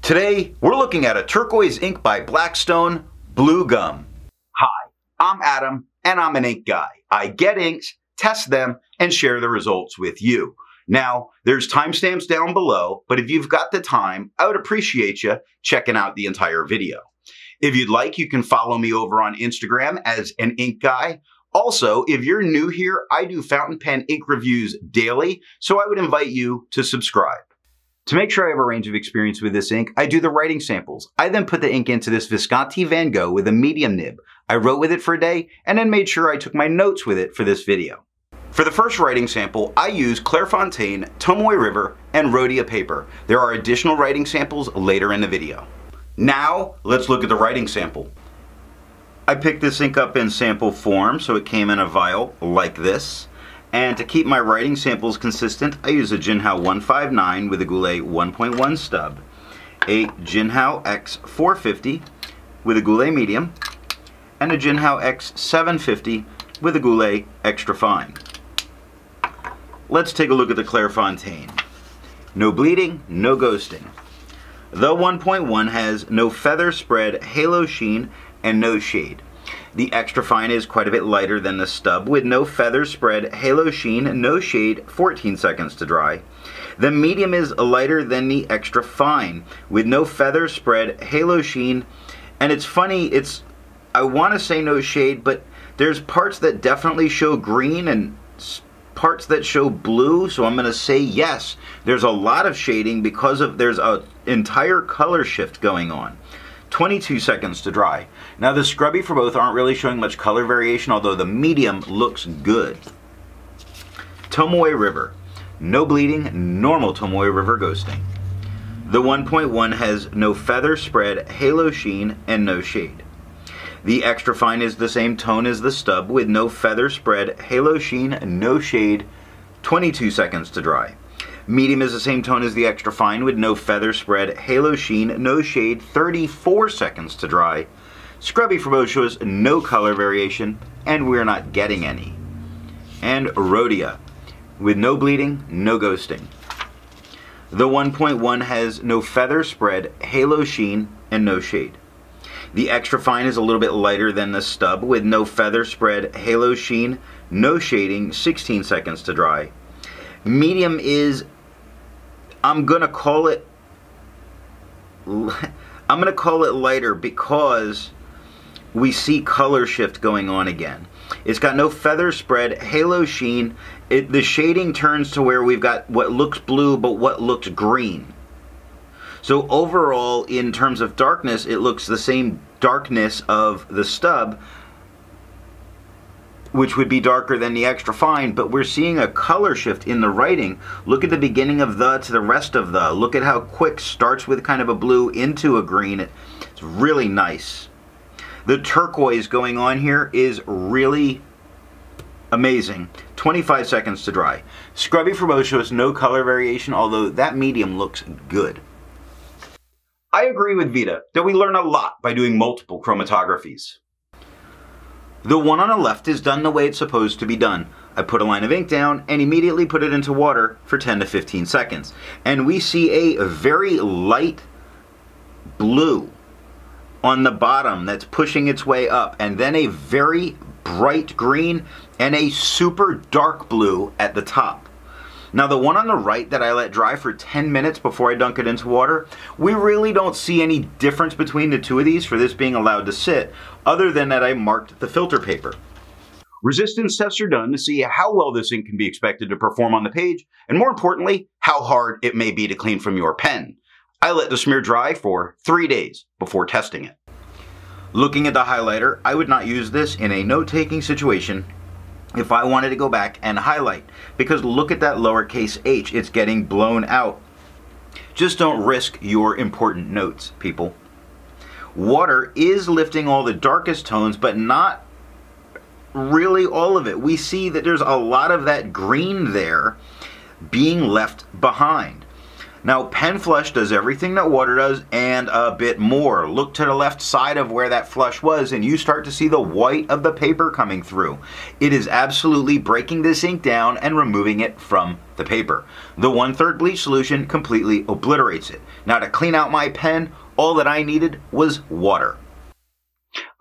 Today, we're looking at a turquoise ink by Blackstone Blue Gum. Hi, I'm Adam, and I'm an ink guy. I get inks, test them, and share the results with you. Now, there's timestamps down below, but if you've got the time, I would appreciate you checking out the entire video. If you'd like, you can follow me over on Instagram as an ink guy. Also, if you're new here, I do fountain pen ink reviews daily, so I would invite you to subscribe. To make sure I have a range of experience with this ink, I do the writing samples. I then put the ink into this Viscosity Van Gogh with a medium nib. I wrote with it for a day and then made sure I took my notes with it for this video. For the first writing sample, I use Clairfontaine, Tomoe River, and Rhodia paper. There are additional writing samples later in the video. Now, let's look at the writing sample. I picked this ink up in sample form, so it came in a vial like this. And to keep my writing samples consistent, I use a Jinhao 159 with a Goulet 1.1 stub, a Jinhao X450 with a Goulet medium, and a Jinhao X750 with a Goulet extra fine. Let's take a look at the Clairfontaine. No bleeding, no ghosting. The 1.1 has no feather spread, halo sheen, and no shade. The extra fine is quite a bit lighter than the stub with no feather spread, halo sheen, no shade, 14 seconds to dry. The medium is lighter than the extra fine with no feather spread, halo sheen, and it's funny, I want to say no shade, but there's parts that definitely show green and parts that show blue, so I'm going to say yes. There's a lot of shading because there's an entire color shift going on. 22 seconds to dry. Now the scrubby for both aren't really showing much color variation, although the medium looks good. Tomoe River. No bleeding, normal Tomoe River ghosting. The 1.1 has no feather spread, halo sheen, and no shade. The extra fine is the same tone as the stub with no feather spread, halo sheen, no shade, 22 seconds to dry. Medium is the same tone as the extra fine with no feather spread, halo sheen, no shade, 34 seconds to dry. Scrubby for both shows no color variation, and we're not getting any. And Rhodia, with no bleeding, no ghosting. The 1.1 has no feather spread, halo sheen, and no shade. The extra fine is a little bit lighter than the stub with no feather spread, halo sheen, no shading, 16 seconds to dry. Medium is, I'm gonna call it lighter because we see color shift going on again. It's got no feather spread, halo sheen. The shading turns to where we've got what looks blue but what looks green. So overall, in terms of darkness, it looks the same darkness of the stub, which would be darker than the extra fine, but we're seeing a color shift in the writing. Look at the beginning of the to the rest of the. Look at how quick starts with kind of a blue into a green. It's really nice. The turquoise going on here is really amazing. 25 seconds to dry. Scrubby for both shows no color variation, although that medium looks good. I agree with Vita that we learn a lot by doing multiple chromatographies. The one on the left is done the way it's supposed to be done. I put a line of ink down and immediately put it into water for 10 to 15 seconds. And we see a very light blue on the bottom that's pushing its way up, and then a very bright green and a super dark blue at the top. Now the one on the right that I let dry for 10 minutes before I dunk it into water, we really don't see any difference between the two of these for this being allowed to sit, other than that I marked the filter paper. Resistance tests are done to see how well this ink can be expected to perform on the page, and more importantly, how hard it may be to clean from your pen. I let the smear dry for 3 days before testing it. Looking at the highlighter, I would not use this in a note-taking situation if I wanted to go back and highlight, because look at that lowercase h, it's getting blown out. Just don't risk your important notes, people. Water is lifting all the darkest tones, but not really all of it. We see that there's a lot of that green there being left behind. Now, pen flush does everything that water does and a bit more. Look to the left side of where that flush was and you start to see the white of the paper coming through. It is absolutely breaking this ink down and removing it from the paper. The 1/3 bleach solution completely obliterates it. Now, to clean out my pen, all that I needed was water.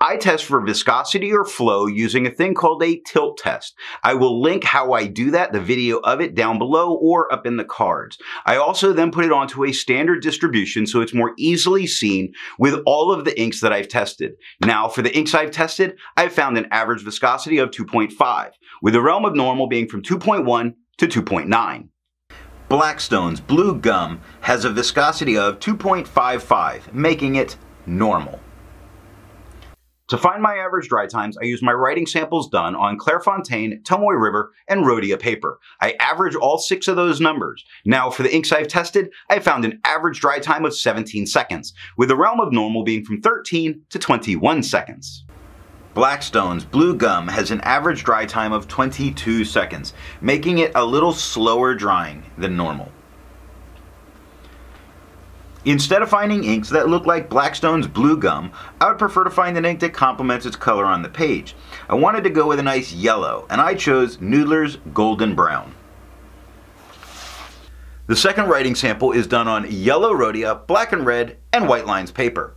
I test for viscosity or flow using a thing called a tilt test. I will link how I do that, the video of it, down below or up in the cards. I also then put it onto a standard distribution so it's more easily seen with all of the inks that I've tested. Now, for the inks I've tested, I've found an average viscosity of 2.5, with the realm of normal being from 2.1 to 2.9. Blackstone's Blue Gum has a viscosity of 2.55, making it normal. To find my average dry times, I use my writing samples done on Clairfontaine, Tomoe River, and Rhodia paper. I average all 6 of those numbers. Now, for the inks I've tested, I found an average dry time of 17 seconds, with the realm of normal being from 13 to 21 seconds. Blackstone's Blue Gum has an average dry time of 22 seconds, making it a little slower drying than normal. Instead of finding inks that look like Blackstone's Blue Gum, I would prefer to find an ink that complements its color on the page. I wanted to go with a nice yellow, and I chose Noodler's Golden Brown. The second writing sample is done on yellow Rhodia, black and red, and white lines paper.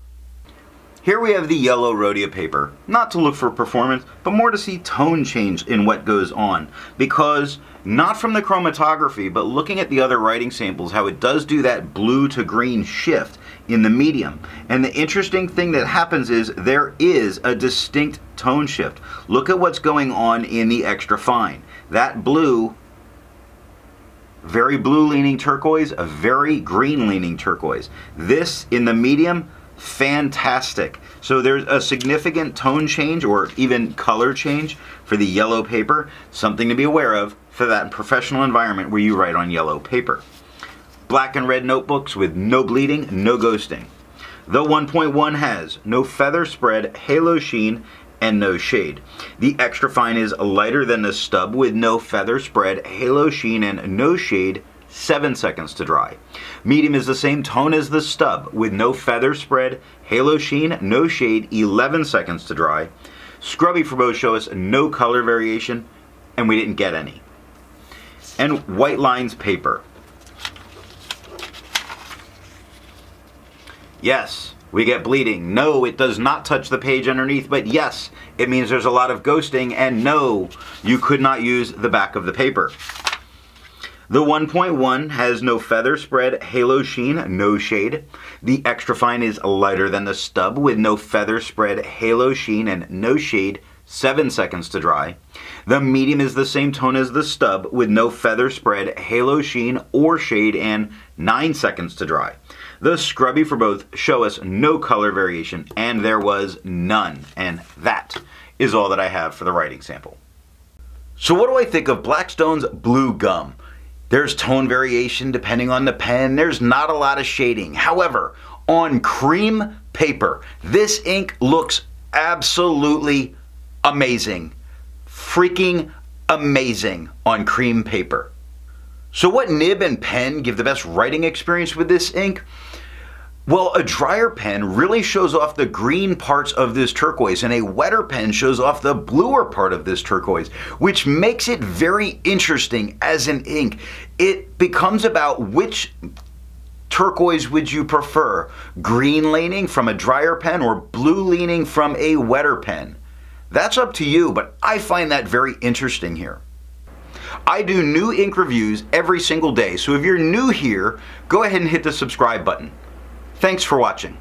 Here we have the yellow Rhodia paper, not to look for performance, but more to see tone change in what goes on, because not from the chromatography, but looking at the other writing samples, how it does do that blue to green shift in the medium. And the interesting thing that happens is there is a distinct tone shift. Look at what's going on in the extra fine. That blue, very blue leaning turquoise, a very green leaning turquoise. This in the medium, fantastic. So there's a significant tone change or even color change for the yellow paper, something to be aware of for that professional environment where you write on yellow paper. Black and red notebooks with no bleeding, no ghosting. The 1.1 has no feather spread, halo sheen, and no shade. The extra fine is lighter than the stub with no feather spread, halo sheen, and no shade, 7 seconds to dry. Medium is the same tone as the stub with no feather spread, halo sheen, no shade, 11 seconds to dry. Scrubby for both show us no color variation, and we didn't get any. And white lines paper. Yes, we get bleeding. No, it does not touch the page underneath, but yes, it means there's a lot of ghosting, and no, you could not use the back of the paper. The 1.1 has no feather spread, halo sheen, no shade. The extra fine is lighter than the stub with no feather spread, halo sheen, and no shade, 7 seconds to dry. The medium is the same tone as the stub with no feather spread, halo sheen, or shade, and 9 seconds to dry. The scrubby for both show us no color variation, and there was none. And that is all that I have for the writing sample. So what do I think of Blackstone's Blue Gum? There's tone variation depending on the pen. There's not a lot of shading. However, on cream paper, this ink looks absolutely amazing. Freaking amazing on cream paper. So what nib and pen give the best writing experience with this ink? Well, a drier pen really shows off the green parts of this turquoise, and a wetter pen shows off the bluer part of this turquoise, which makes it very interesting as an ink. It becomes about which turquoise would you prefer, green leaning from a drier pen or blue leaning from a wetter pen. That's up to you, but I find that very interesting here. I do new ink reviews every single day, so if you're new here, go ahead and hit the subscribe button. Thanks for watching.